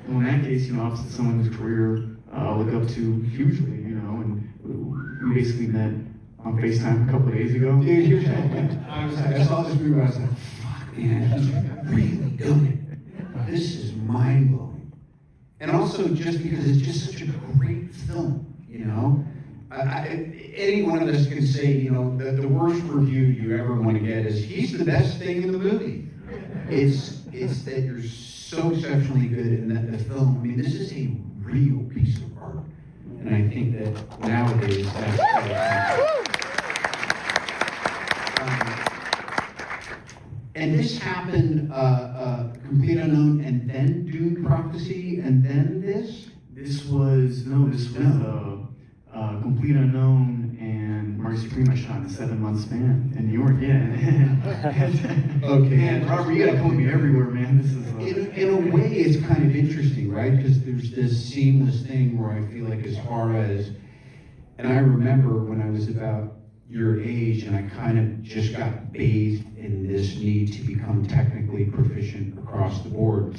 Well, in that case, obviously someone whose career I look up to hugely, and we basically met on FaceTime a couple of days ago. Dude, here's the thing. I saw this movie, I was like, fuck, man, he's really doing it. This is mind-blowing. And also just because it's just such a great film, any one of us can say, the worst review you ever want to get is, he's the best thing in the movie. It's that you're so exceptionally good in that the film, this is a real piece of art. And I think that nowadays, and this happened, Complete Unknown, and then Dune Prophecy, and then this? This was Complete Unknown and Marty Supreme I shot in a 7-month span in New York, yeah. Okay. And Robert, you gotta pull me everywhere, man. This is in a way, it's kind of interesting, right? Because there's this seamless thing where I feel like as far as, and I remember when I was about your age and I kind of just got bathed in this need to become technically proficient across the board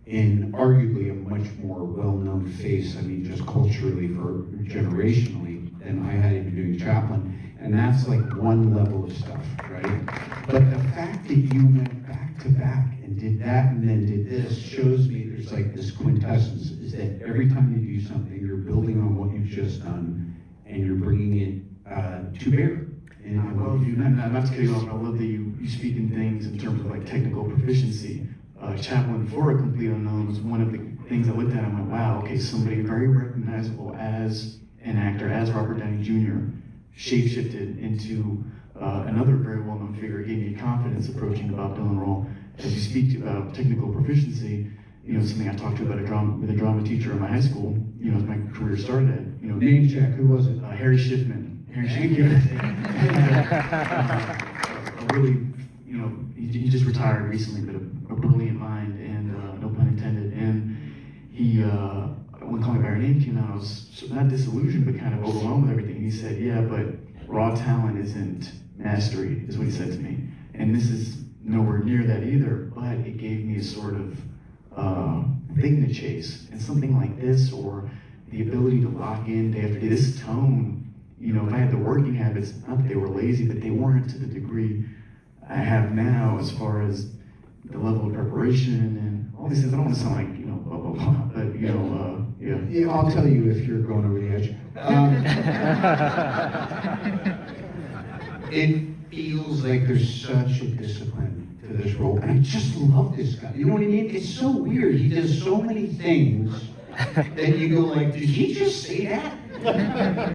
in arguably a much more well-known face, just culturally, for generationally, than I had even doing Chaplin. And that's like one level of stuff, right? But the fact that you went back to back and did that and then did this shows me there's like this quintessence, is that every time you do something, you're building on what you've just done and you're bringing it to bear. And not to cut you off, but I love that you speak in things in terms of like technical proficiency. Chaplin, for A Complete Unknown, was one of the things I looked at and went, wow, okay, somebody very recognizable as an actor, as Robert Downey Jr., shapeshifted into another very well-known figure. It gave me confidence approaching the Bob Dylan role. As you speak about technical proficiency, something I talked to about with a drama teacher in my high school, as my career started at. Name check, who was it? Harry Schiffman. Harry Schiffman. A really, he just retired recently, but a brilliant mind, and no pun intended. And he, when Call Me By Your Name came out, I was not disillusioned, but kind of overwhelmed with everything. He said, yeah, but raw talent isn't mastery, is what he said to me. And this is nowhere near that either, but it gave me a sort of thing to chase. And something like this, or the ability to lock in day after day, this tone, if I had the working habits, not that they were lazy, but they weren't to the degree I have now as far as the level of preparation and all these things. I don't want to sound like, blah, blah, blah, but, yeah. Yeah, I'll tell you if you're going over the edge. It feels like there's such a discipline to this role, and I just love this guy. You know what I mean? It's so weird. He does so many things that you go like, did he just say that?